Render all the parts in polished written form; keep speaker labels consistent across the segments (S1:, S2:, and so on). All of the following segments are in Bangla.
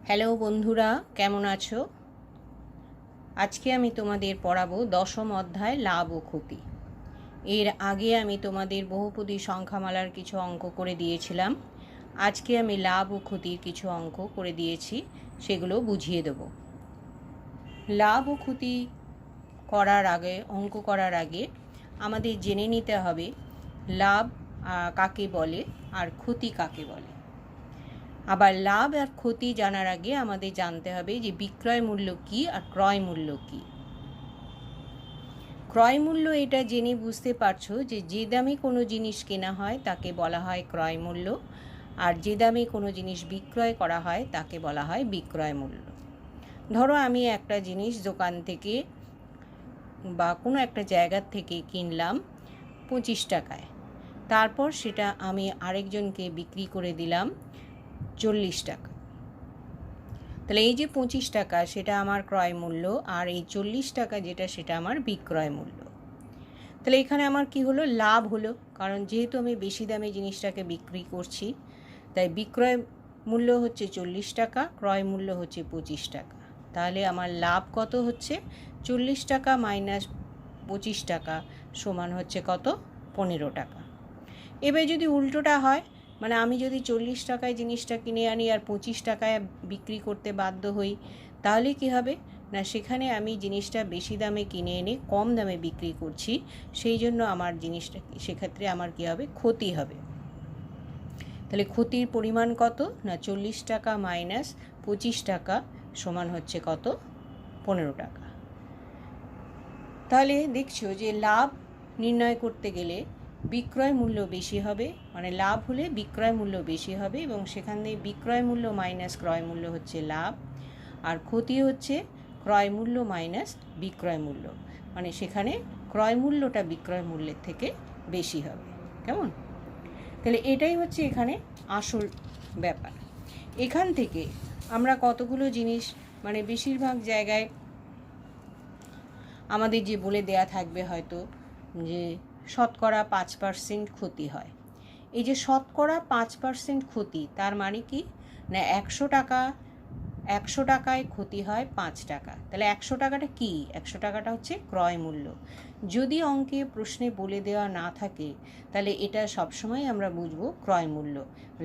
S1: হ্যালো বন্ধুরা, কেমন আছো? আজকে আমি তোমাদের পড়াবো দশম অধ্যায় লাভ ও ক্ষতি। এর আগে আমি তোমাদের বহুপদী সংখ্যামালার কিছু অঙ্ক করে দিয়েছিলাম। আজকে আমি লাভ ও ক্ষতির কিছু অঙ্ক করে দিয়েছি, সেগুলো বুঝিয়ে দেব। লাভ ও ক্ষতি অঙ্ক করার আগে আমাদের জেনে নিতে হবে লাভ কাকে বলে আর ক্ষতি কাকে বলে। আবার লাভ আর ক্ষতি জানার আগে আমাদের জানতে হবে যে বিক্রয় মূল্য কী আর ক্রয় মূল্য কী। ক্রয় মূল্য এটা জেনে বুঝতে পারছো যে যে দামে কোনো জিনিস কেনা হয় তাকে বলা হয় ক্রয় মূল্য, আর যে দামে কোনো জিনিস বিক্রয় করা হয় তাকে বলা হয় বিক্রয় মূল্য। ধরো আমি একটা জিনিস দোকান থেকে বা কোনো একটা জায়গার থেকে কিনলাম 25 টাকায়, তারপর সেটা আমি আরেকজনকে বিক্রি করে দিলাম 40 টাকা। তাহলে এই যে 25 টাকা সেটা আমার ক্রয় মূল্য, আর এই 40 টাকা যেটা সেটা আমার বিক্রয় মূল্য। তাহলে এখানে আমার কি হলো? লাভ হলো, কারণ যেহেতু আমি বেশি দামে জিনিসটাকে বিক্রি করছি, তাই বিক্রয় মূল্য হচ্ছে 40 টাকা, ক্রয় মূল্য হচ্ছে 25 টাকা। তাহলে আমার লাভ কত হচ্ছে? 40 টাকা মাইনাস 25 টাকা সমান হচ্ছে কত? 15 টাকা। এবার যদি উল্টোটা হয়, মানে আমি যদি 40 টাকায় জিনিসটা কিনে আনি আর 25 টাকায় বিক্রি করতে বাধ্য হই, তাহলে কি হবে না, সেখানে আমি জিনিসটা বেশি দামে কিনে এনে কম দামে বিক্রি করছি, সেই জন্য আমার জিনিসটা সেক্ষেত্রে আমার কি হবে? ক্ষতি হবে। তাহলে ক্ষতির পরিমাণ কত না 40 টাকা মাইনাস 25 টাকা সমান হচ্ছে কত? 15 টাকা। তাহলে দেখছো যে লাভ নির্ণয় করতে গেলে বিক্রয় মূল্য বেশি হবে, মানে লাভ হলে বিক্রয় মূল্য বেশি হবে, এবং সেখান থেকে বিক্রয় মূল্য মাইনাস ক্রয় মূল্য হচ্ছে লাভ, আর ক্ষতি হচ্ছে ক্রয় মূল্য মাইনাস বিক্রয় মূল্য, মানে সেখানে ক্রয় মূল্যটা বিক্রয় মূল্যের থেকে বেশি হবে। কেমন? তাহলে এটাই হচ্ছে এখানে আসল ব্যাপার। এখান থেকে আমরা কতগুলো জিনিস, মানে বেশিরভাগ জায়গায় আমাদের যে বলে দেয়া থাকবে হয়তো যে শতকরা 5% ক্ষতি হয়। এই যে শতকরা 5% ক্ষতি, তার মানে কি না 100 টাকায় ক্ষতি হয় 5 টাকা। তাহলে 100 টাকাটা কি? 100 টাকাটা হচ্ছে ক্রয় মূল্য। যদি অঙ্কে প্রশ্নে বলে দেওয়া না থাকে তাহলে এটা সবসময় আমরা বুঝবো ক্রয় মূল্য।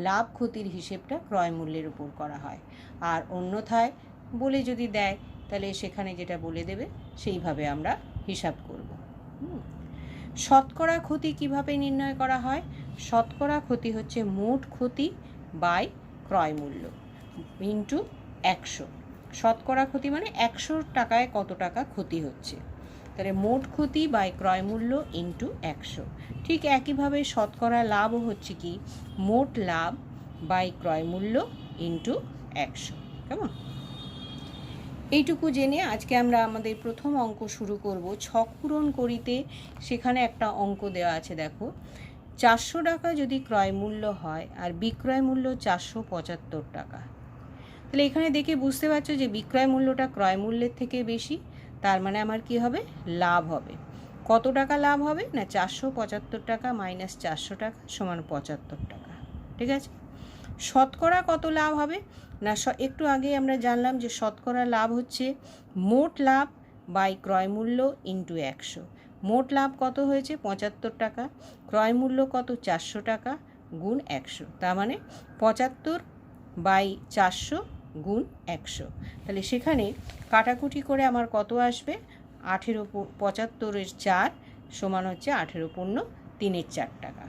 S1: লাভ ক্ষতির হিসেবটা ক্রয় মূল্যের উপর করা হয়, আর অন্যথায় বলে যদি দেয় তাহলে সেখানে যেটা বলে দেবে সেইভাবে আমরা হিসাব করব। শতকরা ক্ষতি কিভাবে নির্ণয় করা হয়? শতকরা ক্ষতি হচ্ছে মোট ক্ষতি বাই ক্রয় মূল্য ইন্টু 100। শতকরা ক্ষতি মানে 100 টাকায় কত টাকা ক্ষতি হচ্ছে, তাহলে মোট ক্ষতি বাই ক্রয় মূল্য ইন্টু 100। ঠিক একইভাবে শতকরা লাভও হচ্ছে কি মোট লাভ বাই ক্রয় মূল্য ইন্টু 100। কেমন? এইটুকু জেনে আজকে আমরা আমাদের প্রথম অঙ্ক শুরু করব। ছক পূরণ করিতে সেখানে একটা অঙ্ক দেওয়া আছে, দেখো 400 টাকা যদি ক্রয় মূল্য হয় আর বিক্রয় মূল্য 475 টাকা, তাহলে এখানে দেখে বুঝতে পারছো যে বিক্রয় মূল্যটা ক্রয় মূল্যের থেকে বেশি, তার মানে আমার কি হবে? লাভ হবে। কত টাকা লাভ হবে না 475 টাকা মাইনাস 400 টাকা সমান 75 টাকা। ঠিক আছে? শতকরা কত লাভ হবে না, একটু আগে আমরা জানলাম যে শতকরা লাভ হচ্ছে মোট লাভ বাই ক্রয় মূল্য ইন্টু 100। মোট লাভ কত হয়েছে? 75 টাকা। ক্রয় মূল্য কত? 400 টাকা গুণ 100, তার মানে 75 বাই 400 গুণ 100। তাহলে সেখানে কাটাকুটি করে আমার কত আসবে? 18 75-এর 4 সমান হচ্ছে 18 পূর্ণ 3-এর 4 টাকা।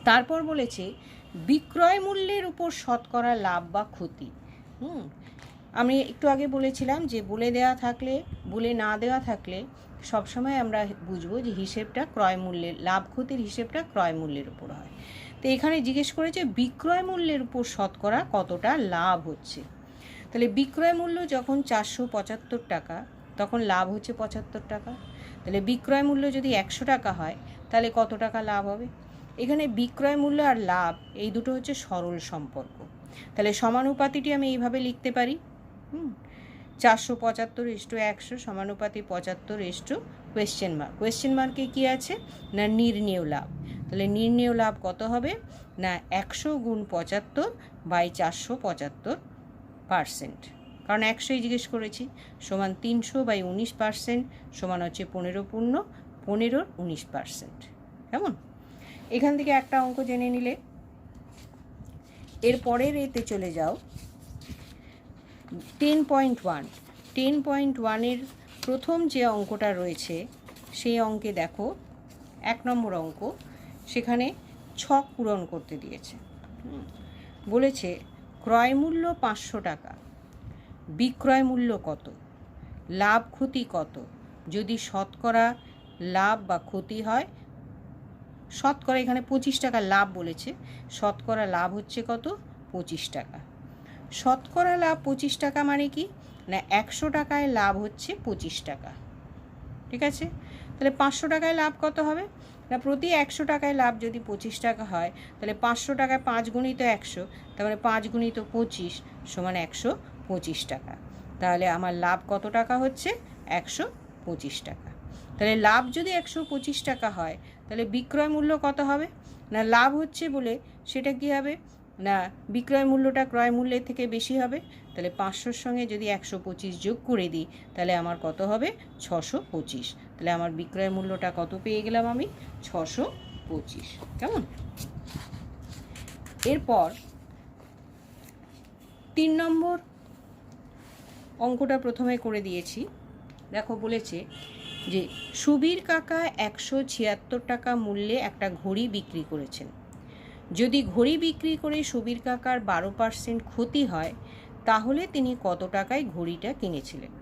S1: তারপর বলেছে বিক্রয় মূল্যের উপর শতকরা লাভ বা ক্ষতি। আমি একটু আগে বলেছিলাম যে বলে দেওয়া থাকলে, বলে না দেওয়া থাকলে সবসময় আমরা বুঝবো যে হিসেবটা ক্রয় মূল্যের, লাভ ক্ষতির হিসেবটা ক্রয় মূল্যের উপর হয়। তো এখানে জিজ্ঞেস করেছে বিক্রয় মূল্যের উপর শতকরা কতটা লাভ হচ্ছে। তাহলে বিক্রয় মূল্য যখন 475 টাকা তখন লাভ হচ্ছে 75 টাকা। তাহলে বিক্রয় মূল্য যদি 100 টাকা হয় তাহলে কত টাকা লাভ হবে? এখানে বিক্রয় মূল্য আর লাভ এই দুটো হচ্ছে সরল সম্পর্ক। তাহলে সমানুপাতিটি আমি এইভাবে লিখতে পারি, 475:100 সমানুপাতি 75 কোয়েশ্চেন মার্ক। কোয়েশ্চেন মার্কে কী আছে না নির্ণেয় লাভ। তাহলে নির্ণেয় লাভ কত হবে না 100 গুণ 75 বাই 475 পার্সেন্ট, কারণ 100ই জিজ্ঞেস করেছি, সমান 300/19% সমান হচ্ছে 15 19%। কেমন? এখান থেকে একটা অঙ্ক জেনে নিলে এর পরের এতে চলে যাও 10.1। 10.1-এর প্রথম যে অঙ্কটা রয়েছে সেই অঙ্কে দেখো 1 নম্বর অঙ্ক, সেখানে ছক পূরণ করতে দিয়েছে। বলেছে ক্রয় মূল্য 500 টাকা, বিক্রয় মূল্য কত, লাভ ক্ষতি কত, যদি শতকরা লাভ বা ক্ষতি হয়, শতকরা এখানে 25 টাকা লাভ বলেছে, শতকরা লাভ হচ্ছে কত? 25 টাকা। শতকরা লাভ 25 টাকা মানে কি না 100 টাকায় লাভ হচ্ছে 25 টাকা। ঠিক আছে, তাহলে 500 টাকায় লাভ কত হবে না প্রতি 100 টাকায় লাভ যদি 25 টাকা হয়, তাহলে 500 টাকায় 5 গুণিত 100, তার মানে 5 গুণিত 25 সমান 125 টাকা। তাহলে আমার লাভ কত টাকা হচ্ছে? 125 টাকা। তাহলে লাভ যদি 125 টাকা হয়, তাহলে বিক্রয় মূল্য কত হবে না লাভ হচ্ছে বলে সেটা কি হবে না বিক্রয় মূল্যটা ক্রয় মূল্যের থেকে বেশি হবে। তাহলে 500-র সঙ্গে যদি 125 যোগ করে দিই, তাহলে আমার কত হবে? 625। তাহলে আমার বিক্রয় মূল্যটা কত পেয়ে গেলাম আমি? 625। কেমন? এরপর 3 নম্বর অঙ্কটা প্রথমে করে দিয়েছি। দেখো বলেছে যে সুবীর কাকা 176 টাকা মূল্যে একটা ঘড়ি বিক্রি করেছেন। যদি ঘড়ি বিক্রি করে সুবীর কাকার 12% ক্ষতি হয়, তাহলে তিনি কত টাকায় ঘড়িটা কিনেছিলেন?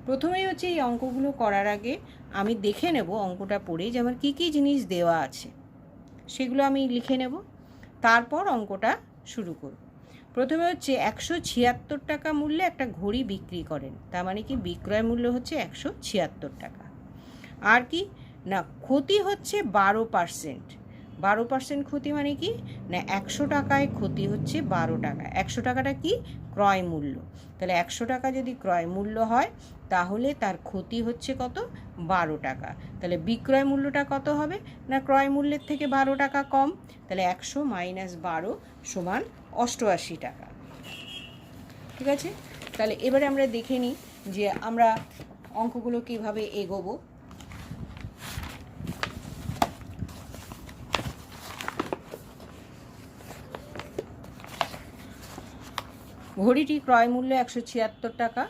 S1: প্রথমেই হচ্ছে এই অঙ্কগুলো করার আগে আমি দেখে নেব অঙ্কটা পড়ে যে আমার কী কী জিনিস দেওয়া আছে, সেগুলো আমি লিখে নেব, তারপর অঙ্কটা শুরু করব। প্রথমে হচ্ছে 176 টাকা মূল্যে একটা ঘড়ি বিক্রি করেন, তার মানে কি বিক্রয় মূল্য হচ্ছে 176 টাকা। আর কি না ক্ষতি হচ্ছে 12%। 12% ক্ষতি মানে কি না 100 টাকায় ক্ষতি হচ্ছে 12 টাকা। 100 টাকাটা কি ক্রয় মূল্য, তাহলে 100 টাকা যদি ক্রয় মূল্য হয়, তাহলে তার ক্ষতি হচ্ছে কত? 12 টাকা। তাহলে বিক্রয় মূল্যটা কত হবে না ক্রয় মূল্যের থেকে 12 টাকা কম, তাহলে 100 - 12 সমান 88 টাকা। ঠিক আছে, তাহলে এবারে আমরা দেখে নিই যে আমরা অঙ্কগুলো কীভাবে এগোবো। ঘড়িটি ক্রয় মূল্য 176 টাকা,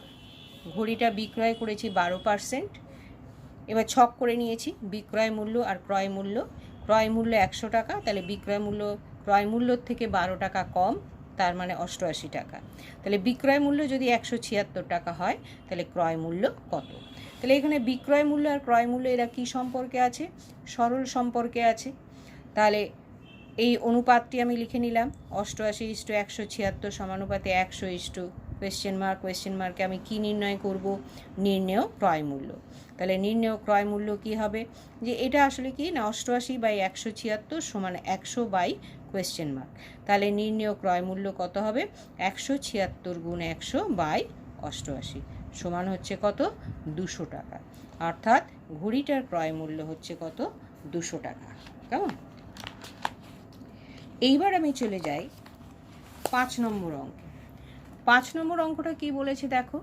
S1: ঘড়িটা বিক্রয় করেছি 12%। এবার ছক করে নিয়েছি বিক্রয় মূল্য আর ক্রয় মূল্য। ক্রয় মূল্য 100 টাকা, তাহলে বিক্রয় মূল্য ক্রয় মূল্যর থেকে 12 টাকা কম, তার মানে 88 টাকা। তাহলে বিক্রয় মূল্য যদি 176 টাকা হয়, তাহলে ক্রয় মূল্য কত? তাহলে এখানে বিক্রয় মূল্য আর ক্রয় মূল্য এরা কী সম্পর্কে আছে? সরল সম্পর্কে আছে। তাহলে এই অনুপাতটি আমি লিখে নিলাম 88:176 সমানুপাতে 100 কোয়েশ্চেন মার্কে আমি কি নির্ণয় করব? নির্ণেয় ক্রয় মূল্য। তাহলে নির্ণেয় ক্রয় মূল্য কি হবে? যে এটা আসলে কি না 88/176 সমান 100/? তাহলে নির্ণেয় ক্রয় মূল্য কত হবে? 176 গুণ 100/88 সমান হচ্ছে কত? 200 টাকা। অর্থাৎ ঘড়িটার ক্রয় মূল্য হচ্ছে কত? 200 টাকা। কেমন? এইবার আমি চলে যাই 5 নম্বর অঙ্কে। 5 নম্বর অঙ্কটা কি বলেছে দেখো,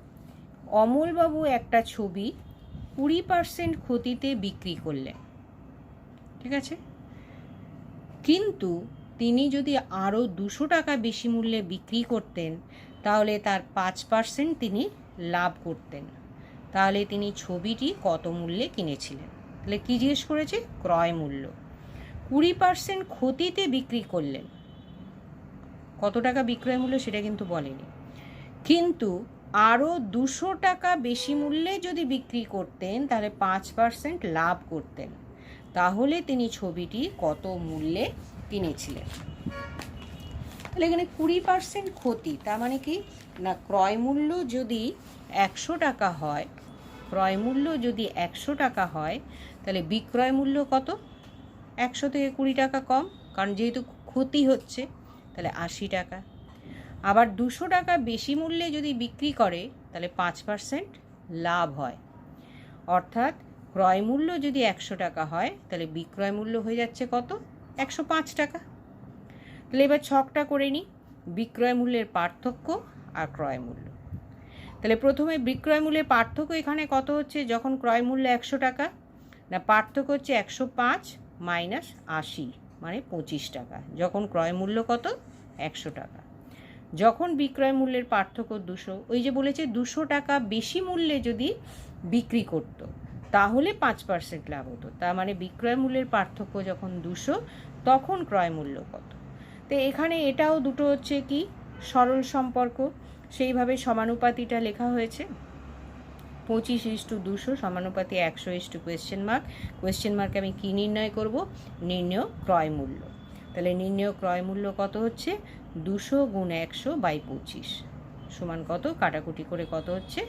S1: অমলবাবু একটা ছবি 20% ক্ষতিতে বিক্রি করলেন। ঠিক আছে, কিন্তু তিনি যদি আরও 200 টাকা বেশি মূল্যে বিক্রি করতেন, তাহলে তার 5% তিনি লাভ করতেন। তাহলে তিনি ছবিটি কত মূল্যে কিনেছিলেন? তাহলে কী জিজ্ঞেস করেছে? ক্রয় মূল্য। 20% ক্ষতিতে বিক্রি করলেন, কত টাকা বিক্রয় মূল্য সেটা কিন্তু বলেনি, কিন্তু আরও 200 টাকা বেশি মূল্যে যদি বিক্রি করতেন, তাহলে 5% লাভ করতেন। তাহলে তিনি ছবিটি কত মূল্যে কিনেছিলেন? তাহলে এখানে 20% ক্ষতি, তার মানে কি না ক্রয় মূল্য যদি 100 টাকা হয়, ক্রয় মূল্য যদি 100 টাকা হয়, তাহলে বিক্রয় মূল্য কত? 100 থেকে 20 টাকা কম, কারণ যেহেতু ক্ষতি হচ্ছে, তাহলে 80 টাকা। আবার 200 টাকা বেশি মূল্যে যদি বিক্রি করে, তাহলে 5% লাভ হয়। অর্থাৎ ক্রয় মূল্য যদি 100 টাকা হয়, তাহলে বিক্রয় মূল্য হয়ে যাচ্ছে কত? 105 টাকা। তাহলে এবার ছকটা করে নিই, বিক্রয় মূল্যের পার্থক্য আর ক্রয় মূল্য। তাহলে প্রথমে বিক্রয় মূল্যের পার্থক্য এখানে কত হচ্ছে, যখন ক্রয় মূল্য 100 টাকা, না পার্থক্য হচ্ছে 105 মাইনাস 80 মানে 25 টাকা, যখন ক্রয় মূল্য কত 100 টাকা। যখন বিক্রয় মূল্যের পার্থক্য 200, ওই যে বলেছে 200 টাকা বেশি মূল্যে যদি বিক্রি করত তাহলে 5% লাভ হতো, তার মানে বিক্রয় মূল্যের পার্থক্য যখন 200 তখন ক্রয় মূল্য কত। তো এখানে এটাও দুটো হচ্ছে কি সরল সম্পর্ক, সেইভাবে সমানুপাতিটা লেখা হয়েছে 25:200 সমানুপাতি 100 কোয়েশ্চেন মার্ক। কোয়েশ্চেন মার্কে আমি কি নির্ণয় করব, নির্ণয় ক্রয় মূল্য। তাহলে নির্ণয় ক্রয় মূল্য কত হচ্ছে 200 গুণ 100/25 সমান কত, কাটাকুটি করে কত হচ্ছে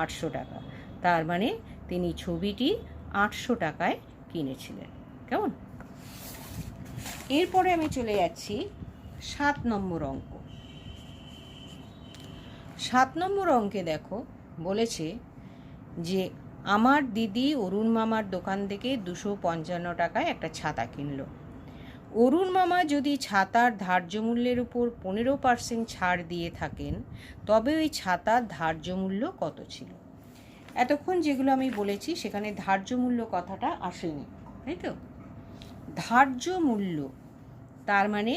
S1: 800 টাকা। তার মানে তিনি ছবিটি 800 টাকায় কিনেছিলেন। কেমন? এরপরে আমি চলে যাচ্ছি 7 নম্বর অঙ্ক। 7 নম্বর অঙ্কে দেখো বলেছে যে আমার দিদি অরুণ মামার দোকান থেকে 255 টাকায় একটা ছাতা কিনলো। অরুণ মামা যদি ছাতার ধার্য মূল্যের উপর 15% ছাড় দিয়ে থাকেন তবে ওই ছাতার ধার্য মূল্য কত ছিল। এতক্ষণ যেগুলো আমি বলেছি সেখানে ধার্য মূল্য কথাটা আসেনি, তাই তো? ধার্য মূল্য তার মানে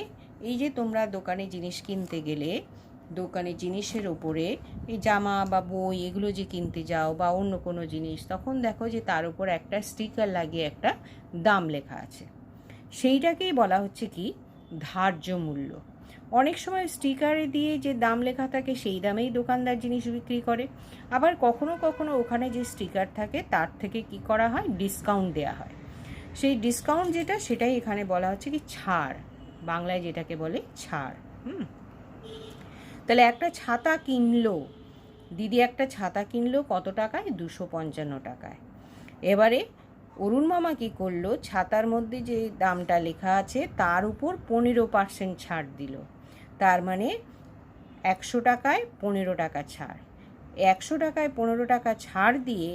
S1: এই যে তোমরা দোকানে জিনিস কিনতে গেলে দোকানে জিনিসের ওপরে এই জামা বা বই এগুলো যে কিনতে যাও বা অন্য কোনো জিনিস, তখন দেখো যে তার উপর একটা স্টিকার লাগিয়ে একটা দাম লেখা আছে, সেইটাকেই বলা হচ্ছে কি ধার্য মূল্য। অনেক সময় স্টিকারে দিয়ে যে দাম লেখা থাকে সেই দামেই দোকানদার জিনিস বিক্রি করে, আবার কখনো কখনো ওখানে যে স্টিকার থাকে তার থেকে কি করা হয়, ডিসকাউন্ট দেওয়া হয়। সেই ডিসকাউন্ট যেটা সেটাই এখানে বলা হচ্ছে কি ছাড়, বাংলায় যেটাকে বলে ছাড়। তাহলে একটা ছাতা কিনলো, দিদি একটা ছাতা কিনলো কত টাকায়, 255 টাকায়। এবারে অরুণ মামা কী করলো, ছাতার মধ্যে যে দামটা লেখা আছে তার উপর 15% ছাড় দিল, তার মানে 100 টাকায় 15 টাকা ছাড়। 100 টাকায় 15 টাকা ছাড় দিয়ে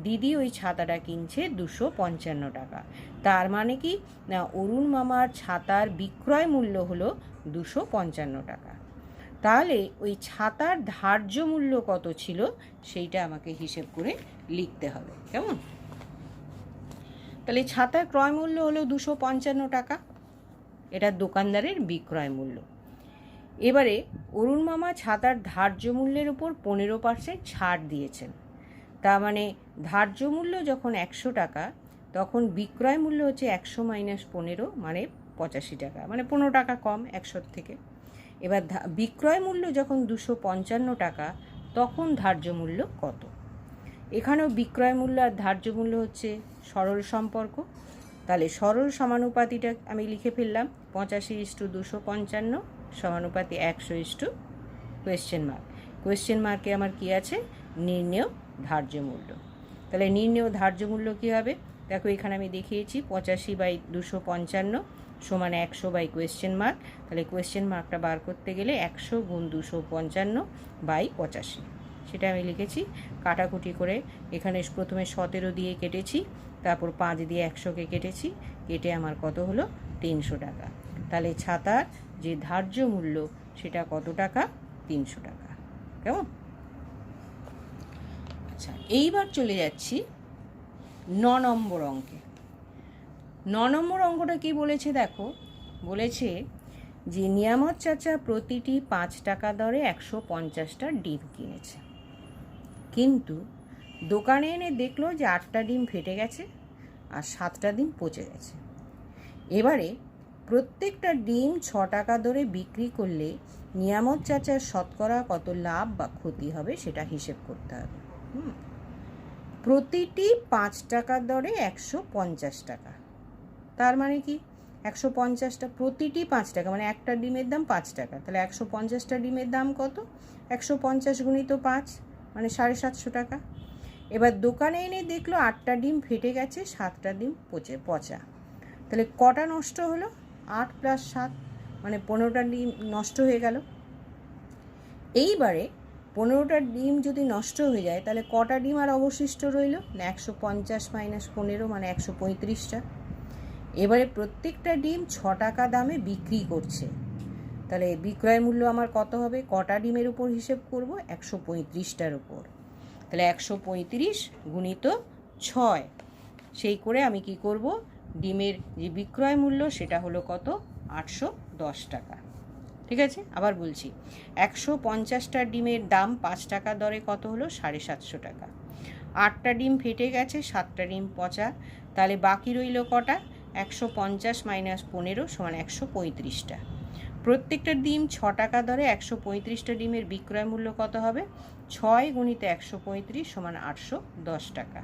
S1: দিদি ওই ছাতাটা কিনছে 255 টাকা। তার মানে কি না, অরুণ মামার ছাতার বিক্রয় মূল্য হলো 255 টাকা। তাহলে ওই ছাতার ধার্য মূল্য কত ছিল সেইটা আমাকে হিসেব করে লিখতে হবে। কেমন? তাহলে ছাতার ক্রয় মূল্য হলো 255 টাকা, এটা দোকানদারের বিক্রয় মূল্য। এবারে অরুণ মামা ছাতার ধার্য মূল্যের উপর 15% ছাড় দিয়েছেন, তার মানে ধার্য মূল্য যখন 100 টাকা তখন বিক্রয় মূল্য হচ্ছে 100 মাইনাস 15 মানে 85 টাকা, মানে 15 টাকা কম 100 থেকে। এবার বিক্রয় মূল্য যখন 255 টাকা তখন ধার্য মূল্য কত। এখানেও বিক্রয় মূল্য আর ধার্য মূল্য হচ্ছে সরল সম্পর্ক, তাহলে সরল সমানুপাতিটা আমি লিখে ফেললাম 85:255 সমানুপাতি 100 কোয়েশ্চেন মার্ক। কোয়েশ্চেন মার্কে আমার কি আছে, নির্ণেয় ধার্য মূল্য। তাহলে নির্ণেয় ধার্য মূল্য কী হবে, দেখো এখানে আমি দেখিয়েছি 85/255 সমান 100 বাই কোয়েশ্চেন মার্ক। তাহলে কোয়েশ্চেন মার্কটা বার করতে গেলে 100 গুণ 255/85 সেটা আমি লিখেছি। কাটাকুটি করে এখানে প্রথমে 17 দিয়ে কেটেছি, তারপর 5 দিয়ে 100কে কেটেছি, কেটে আমার কত হলো 300 টাকা। তাহলে ছাতার যে ধার্য মূল্য সেটা কত টাকা, 300 টাকা। কেমন? আচ্ছা, এইবার চলে যাচ্ছি 9 নম্বর অঙ্কে। 9 নম্বর অঙ্কটা কি বলেছে দেখো, বলেছে যে নিয়ামত চাচা প্রতিটি 5 টাকা দরে 150টা ডিম কিনেছে, কিন্তু দোকানে এনে দেখলো যে 8টা ডিম ফেটে গেছে আর 7টা ডিম পচে গেছে। এবারে প্রত্যেকটা ডিম 6 টাকা দরে বিক্রি করলে নিয়ামত চাচার শতকরা কত লাভ বা ক্ষতি হবে সেটা হিসেব করতে হবে। প্রতিটি 5 টাকা দরে 150 টাকা, তার মানে কি 150টা, প্রতিটি 5 টাকা মানে একটা ডিমের দাম 5 টাকা, তাহলে 150টা ডিমের দাম কত, 150 গুণিত 5 মানে 750 টাকা। এবার দোকানে এনে দেখলো 8টা ডিম ফেটে গেছে, 7টা ডিম পচা, তাহলে কটা নষ্ট হলো, 8 + 7 মানে 15টা ডিম নষ্ট হয়ে গেল। এইবারে 15টা ডিম যদি নষ্ট হয়ে যায় তাহলে কটা ডিম আর অবশিষ্ট রইল না, 150 মাইনাস 15 মানে 135টা। এবারে প্রত্যেকটা ডিম 6 টাকা দামে বিক্রি করছে, তাহলে বিক্রয় মূল্য আমার কত হবে, কটা ডিমের উপর হিসেব করব, 135টার উপর। তাহলে 135 গুণিত 6, সেই করে আমি কি করব, ডিমের যে বিক্রয় মূল্য সেটা হলো কত, 810 টাকা। ঠিক আছে, আবার বলছি, 150টা ডিমের দাম 5 টাকা দরে কত হলো, 750 টাকা। 8টা ডিম ফেটে গেছে, 7টা ডিম পচা, তাহলে বাকি রইল কটা, 150 মাইনাস 15 সমান 135টা। প্রত্যেকটা ডিম 6 টাকা দরে 135টা ডিমের বিক্রয় মূল্য কত হবে, 6 গুণিত 135 সমান 810 টাকা।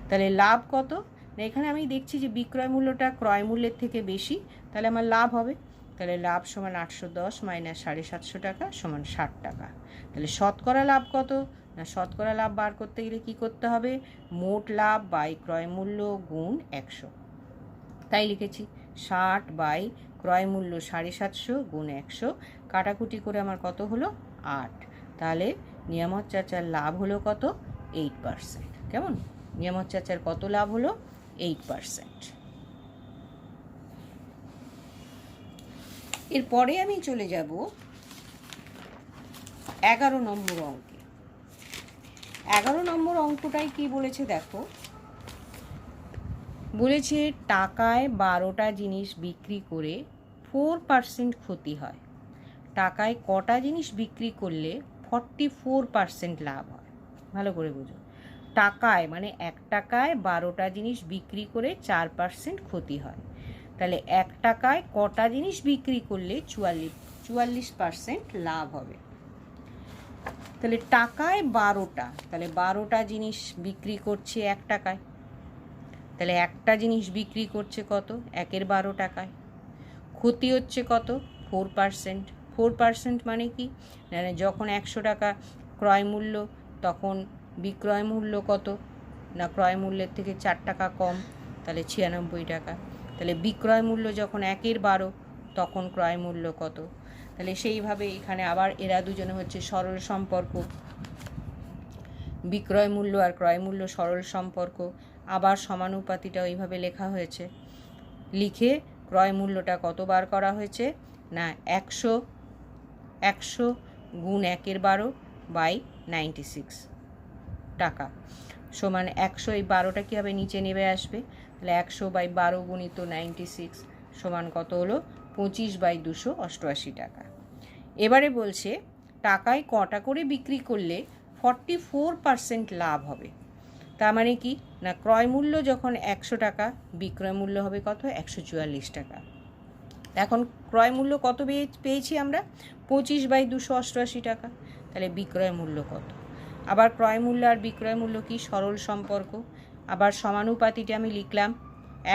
S1: তাহলে লাভ কত, না এখানে আমি দেখছি যে বিক্রয় মূল্যটা ক্রয় মূল্যের থেকে বেশি, তাহলে আমার লাভ হবে। তাহলে লাভ সমান 810 মাইনাস 750 টাকা সমান 60 টাকা। তাহলে শতকরা লাভ কত, না শতকরা লাভ বার করতে গেলে কী করতে হবে, মোট লাভ বাই ক্রয় মূল্য গুণ 100। তাই লিখেছি 60 বাই ক্রয় মূল্য 750 গুণ 100, কাটাকুটি করে আমার কত হলো 8। তাহলে নিয়ামত চাচার লাভ হলো কত, 8%। কেমন, নিয়ামত চাচার কত লাভ হলো, 8%। এরপরে আমি চলে যাব 11 নম্বর অঙ্কে। 11 নম্বর অঙ্কটাই কি বলেছে দেখো, বলেছে টাকায় 12টা জিনিস বিক্রি করে 4% ক্ষতি হয়। টাকায় কটা জিনিস বিক্রি করলে 44% লাভ হয়। ভালো করে বুঝো, টাকায় মানে 1 টাকায় 12টা জিনিস বিক্রি করে 4% ক্ষতি হয়। তাহলে 1 টাকায় কটা জিনিস বিক্রি করলে 44% লাভ হবে। তাহলে টাকায় 12টা, তাহলে 12টা জিনিস বিক্রি করছে 1 টাকায়, তাহলে একটা জিনিস বিক্রি করছে কত, 1-এর 12 টাকায়, ক্ষতি হচ্ছে কত, 4%। 4% মানে কি, যখন 100 টাকা ক্রয় মূল্য তখন বিক্রয় মূল্য কত, না ক্রয় মূল্যের থেকে 4 টাকা কম, তাহলে 96 টাকা। তাহলে বিক্রয় মূল্য যখন 1-এর 12 তখন ক্রয় মূল্য কত। তাহলে সেইভাবে এখানে আবার এরা দুজনে হচ্ছে সরল সম্পর্ক, বিক্রয় মূল্য আর ক্রয় মূল্য সরল সম্পর্ক। আবার সমানুপাতিটা ওইভাবে লেখা হয়েছে, লিখে ক্রয় মূল্যটা কতবার করা হয়েছে, না 100 গুণ 1-এর 12 বাই 96 টাকা সমান 100, এই 12টা কী হবে, নিচে নেমে আসবে। তাহলে 100/12 গুণিত 96 সমান কত হলো, 25/288 টাকা। এবারে বলছে টাকায় কটা করে বিক্রি করলে 44% লাভ হবে। তার মানে কি, না ক্রয় মূল্য যখন 100 টাকা, বিক্রয় মূল্য হবে কত, 144 টাকা। এখন ক্রয় মূল্য কত পেয়েছি আমরা, 25/288 টাকা। তাহলে বিক্রয় মূল্য কত। আবার ক্রয় মূল্য আর বিক্রয় মূল্য কি সরল সম্পর্ক, আবার সমানুপাতিটা আমি লিখলাম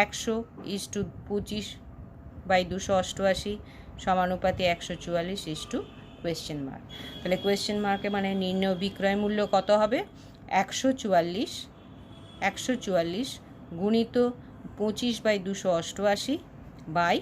S1: 100:25/288 সমানুপাতি 144 কোয়েশ্চেন মার্ক। তাহলে কোয়েশ্চেন মার্কে মানে নির্ণয় বিক্রয় মূল্য কত হবে, 144 গুণিত 25/288 বাই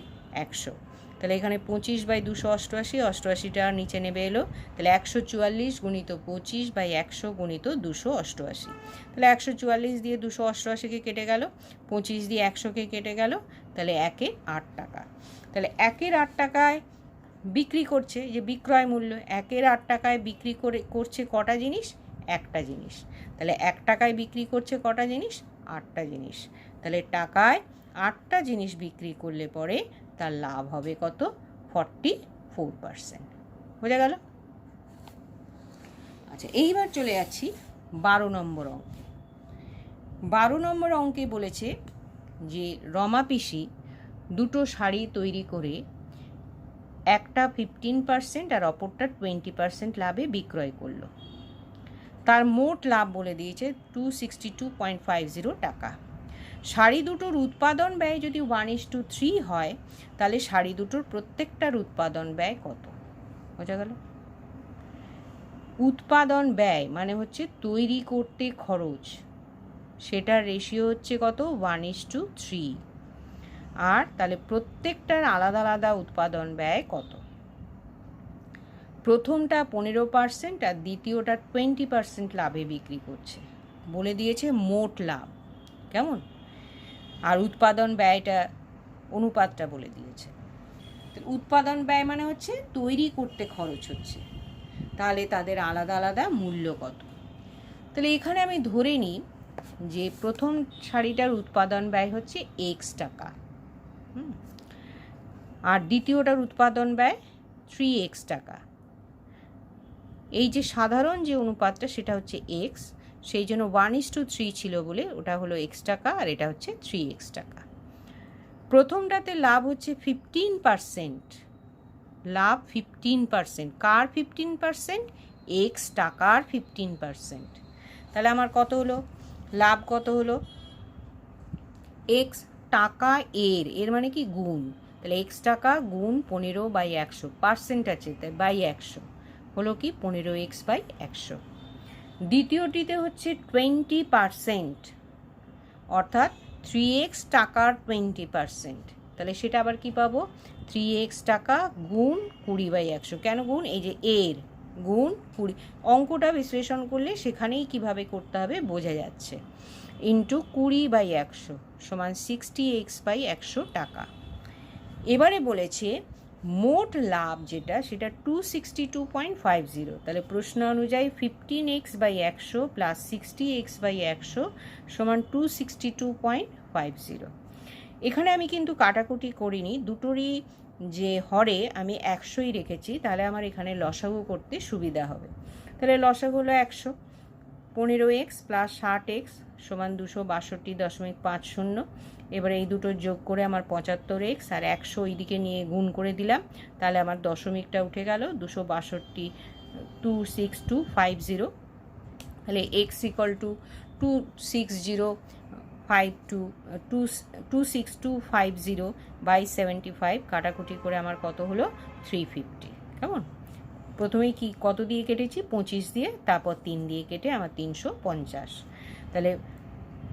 S1: 100। তাহলে এখানে 25/288, 88টা নিচে নেমে এলো। তাহলে 144 গুণিত 25/100 গুণিত 288। তাহলে 144 দিয়ে 288কে কেটে গেল, 25 দিয়ে 100কে কেটে গেল, তাহলে 1-এ 8 টাকা। তাহলে 1-এর 8 টাকায় বিক্রি করছে, যে বিক্রয় মূল্য 1-এর 8 টাকায় বিক্রি করছে কটা জিনিস, একটা জিনিস। তাহলে 1 টাকায় বিক্রি করছে কটা জিনিস, 8টা জিনিস। তাহলে টাকায় 8টা জিনিস বিক্রি করলে পরে তার লাভ হবে কত, 44%। বোঝা গেল। আচ্ছা, এইবার চলে যাচ্ছি 12 নম্বর অঙ্কে। 12 নম্বর অঙ্কে বলেছে যে রমা পিসি দুটো শাড়ি তৈরি করে একটা 15% আর অপরটা 20% লাভে বিক্রয় করলো। তার মোট লাভ বলে দিয়েছে 262.50 টাকা। শাড়ি দুটোর উৎপাদন ব্যয় যদি 1:3 হয়, তাহলে শাড়ি দুটোর প্রত্যেকটার উৎপাদন ব্যয় কত। বোঝা গেল। উৎপাদন ব্যয় মানে হচ্ছে তৈরি করতে খরচ, সেটার রেশিও হচ্ছে কত, 1:3। আর তাহলে প্রত্যেকটার আলাদা আলাদা উৎপাদন ব্যয় কত। প্রথমটা 15% আর দ্বিতীয়টা 20% লাভে বিক্রি করছে, বলে দিয়েছে মোট লাভ। কেমন, আর উৎপাদন ব্যয়টা অনুপাতটা বলে দিয়েছে। উৎপাদন ব্যয় মানে হচ্ছে তৈরি করতে খরচ হচ্ছে, তাহলে তাদের আলাদা আলাদা মূল্য কত। তাহলে এখানে আমি ধরে নিই যে প্রথম শাড়িটার উৎপাদন ব্যয় হচ্ছে এক্স টাকা, আর দ্বিতীয়টার উৎপাদন ব্যয় 3x টাকা। এই যে সাধারণ যে অনুপাতটা সেটা হচ্ছে এক্স, সেই জন্য 1:3 ছিল বলে ওটা হলো এক্স টাকা, আর এটা হচ্ছে 3x টাকা। প্রথমটাতে লাভ হচ্ছে 15%, লাভ 15%। কার 15%? এক্স টাকার 15%। তাহলে আমার কত হলো, লাভ কত হলো? এক্স টাকা এর মানে কি গুণ, তাহলে এক্স টাকা গুণ 15/100, পার্সেন্ট আছে তাই বাই 100 হলো কি 15x/100। দ্বিতীয়টিতে হচ্ছে 20%, অর্থাৎ 3x টাকার 20%, তাহলে সেটা আবার কি পাবো? 3x টাকা গুণ 20/100। কেন গুণ? এই যে এর গুণ 20, অঙ্কটা বিশ্লেষণ করলে সেখানেই কিভাবে করতে হবে বোঝা যাচ্ছে, ইন্টু 20/100 সমান 60x/100 টাকা। এবারে বলেছে মোট লাভ যেটা সেটা 262.50, তাহলে প্রশ্ন অনুযায়ী 15x/100 প্লাস 60x/100 সমান 262.50। এখানে আমি কিন্তু কাটাকুটি করিনি, দুটোরই যে হরে আমি 100ই রেখেছি, তাহলে আমার এখানে লসাগু করতে সুবিধা হবে। তাহলে লসাগু হলো 100, 15x প্লাস 60x সমান 262.50। এবারে এই দুটো যোগ করে আমার 75x, আর 100 এইদিকে নিয়ে গুণ করে দিলাম, তাহলে আমার দশমিকটা উঠে গেল 262.26250। তাহলে x ইকুয়াল টু 26250 কাটাকুটি করে আমার কত হলো 350। কেমন? প্রথমেই কি কত দিয়ে কেটেছি? 25 দিয়ে, তারপর 3 দিয়ে কেটে আমার 350। তাহলে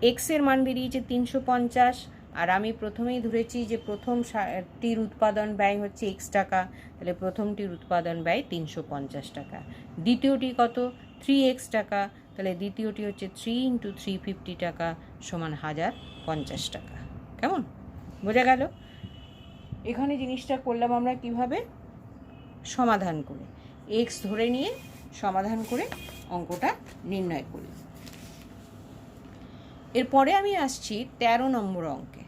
S1: এক্সের মান বেরিয়েছে 350, আর আমি প্রথমেই ধরেছি যে প্রথমটির উৎপাদন ব্যয় হচ্ছে এক্স টাকা, তাহলে প্রথমটির উৎপাদন ব্যয় 350 টাকা। দ্বিতীয়টি কত? 3x টাকা, তাহলে দ্বিতীয়টি হচ্ছে 3 × 350 টাকা সমান 1050 টাকা। কেমন? বোঝা গেল? এখানে জিনিসটা করলাম আমরা কিভাবে? সমাধান করে, এক্স ধরে নিয়ে সমাধান করে অঙ্কটা নির্ণয় করি। এরপরে আমি আসছি 13 নম্বর অঙ্কে।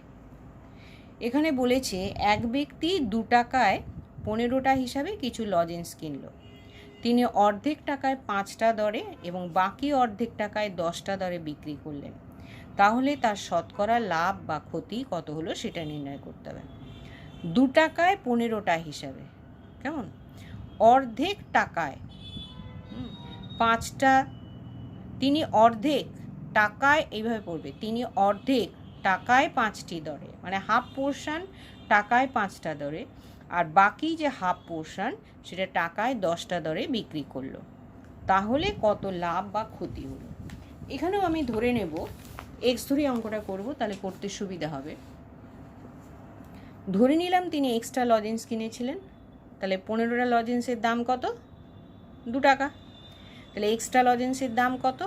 S1: এখানে বলেছে এক ব্যক্তি 2 টাকায় 15টা হিসাবে কিছু লজেন্স কিনল। তিনি অর্ধেক টাকায় 5টা দরে এবং বাকি অর্ধেক টাকায় 10টা দরে বিক্রি করলেন। তাহলে তার শতকরা লাভ বা ক্ষতি কত হলো সেটা নির্ণয় করতে হবে। 2 টাকায় 15টা হিসাবে, কেমন? অর্ধেক টাকায় 5টা, তিনি অর্ধেক টাকায়, এইভাবে পড়বে, তিনি অর্ধেক টাকায় 5টি দরে, মানে হাফ পোর্শন টাকায় 5টা দরে, আর বাকি যে হাফ পোর্শন সেটা টাকায় 10টা দরে বিক্রি করলো। তাহলে কত লাভ বা ক্ষতি হলো? এখানেও আমি ধরে নেব এক্স ধরে অঙ্কটা করব, তাহলে করতে সুবিধা হবে। ধরে নিলাম তিনি এক্সট্রা লজেন্স কিনেছিলেন, তাহলে 15টা লজেন্সের দাম কত? 2 টাকা। তাহলে এক্সট্রা লজেন্সের দাম কত?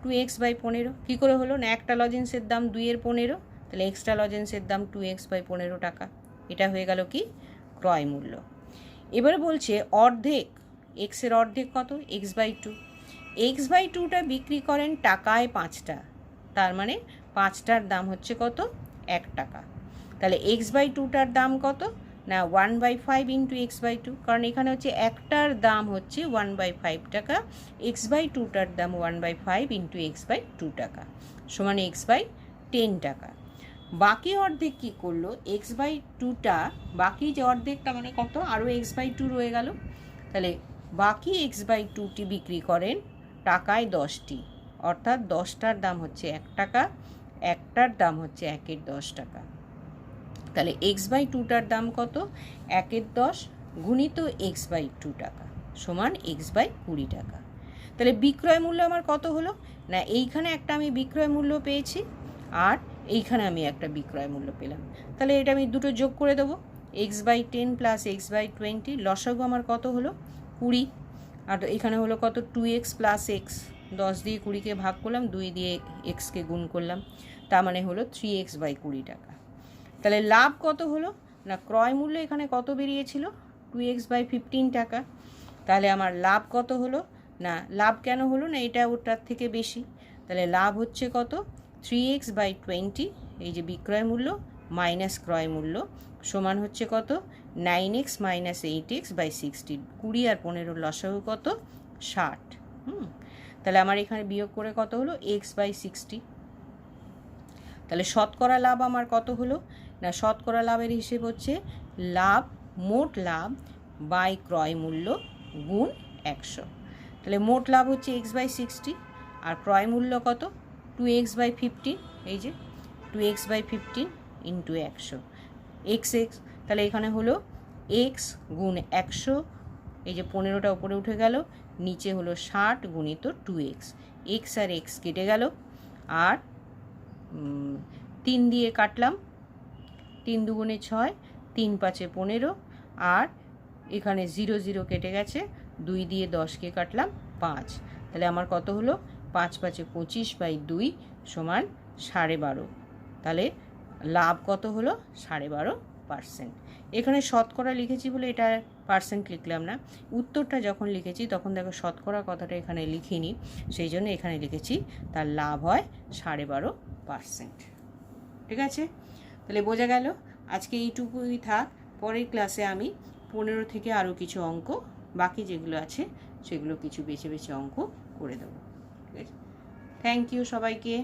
S1: 2x/15। কী করে হলো? না, একটা লজেন্সের দাম 2/15, তাহলে এক্সট্রা লজেন্সের দাম 2x/15 টাকা। এটা হয়ে গেল কি? ক্রয় মূল্য। এবারে বলছে অর্ধেক, এক্সের অর্ধেক কত? x/2। x/2টা বিক্রি করেন টাকায় 5টা, তার মানে 5টার দাম হচ্ছে কত? 1 টাকা। তাহলে x/2টার দাম কত? না 1/5 × x/2, কারণ এখানে হচ্ছে একটার দাম হচ্ছে 1/5 টাকা, x/2টার দাম 1/5 × x/2 টাকা সমান x/10 টাকা। বাকি অর্ধেক কী করলো? x/2টা, বাকি যে অর্ধেকটা মানে কত? আরও x/2 রয়ে গেল, তাহলে বাকি x/2টি বিক্রি করেন টাকায় 10টি, অর্থাৎ 10টার দাম হচ্ছে 1 টাকা, একটার দাম হচ্ছে 1/10 টাকা। তাহলে x/2টার দাম কত? 1/10 গুণিত x/2 টাকা সমান x/20 টাকা। তাহলে বিক্রয় মূল্য আমার কত হলো? না, এইখানে একটা আমি বিক্রয় মূল্য পেয়েছি, আর এইখানে আমি একটা বিক্রয় মূল্য পেলাম। তাহলে এটা আমি দুটো যোগ করে দেবো, x/10 প্লাস x/20, লসাগু আমার কত হলো? 20, আর এখানে হলো কত? 2x প্লাস x, 10 দিয়ে 20কে ভাগ করলাম, 2 দিয়ে xকে গুণ করলাম, তার মানে হলো 3x/20 টাকা। তাহলে লাভ কত হলো? না ক্রয় মূল্য এখানে কত বেরিয়েছিল 2x/15 টাকা। তাহলে আমার লাভ কত হলো, না লাভ কেন হলো না, এটা ওটার থেকে বেশি, তাহলে লাভ হচ্ছে কত 3x/20, এই যে বিক্রয় মূল্য মাইনাস ক্রয় মূল্য সমান হচ্ছে কত 9x - 8x/60, 20 আর 15 লসাগু কত 60। তাহলে আমার এখানে বিয়োগ করে কত হলো x/60। তাহলে শতকরা লাভ আমার কত হলো, না শতকরা লাভের হিসেব হচ্ছে লাভ, মোট লাভ বাই ক্রয় মূল্য গুণ 100। তাহলে মোট লাভ হচ্ছে x/60 আর ক্রয় মূল্য কত 2x/15, এই যে 2x/15 ইন্টু 100 x, তাহলে এখানে হলো x গুণ 100, এই যে 15টা উপরে উঠে গেল, নিচে হলো 60 গুণিত 2x, x আর x কেটে গেল, আর 3 দিয়ে কাটলাম, 3 দুগুণে 6, 3 5 15, আর এখানে 0 0 কেটে গেছে, 2 দিয়ে 10কে কাটলাম 5, তাহলে আমার কত হলো 5 5 25/2 সমান 12.5। তাহলে লাভ কত হলো 12.5%। এখানে শতকরা লিখেছি বলে এটা পার্সেন্ট লিখলাম না, উত্তরটা যখন লিখেছি তখন দেখো শতকরা কথাটা এখানে লিখিনি, সেই জন্য এখানে লিখেছি তার লাভ হয় 12.5%। ঠিক আছে, তাহলে বোঝা গেল। আজকে এইটুকুই থাক, পরের ক্লাসে আমি 15 থেকে আরও কিছু অঙ্ক বাকি যেগুলো আছে সেগুলো কিছু বেছে বেছে অঙ্ক করে দেবো। ঠিক আছে, থ্যাংক ইউ সবাইকে।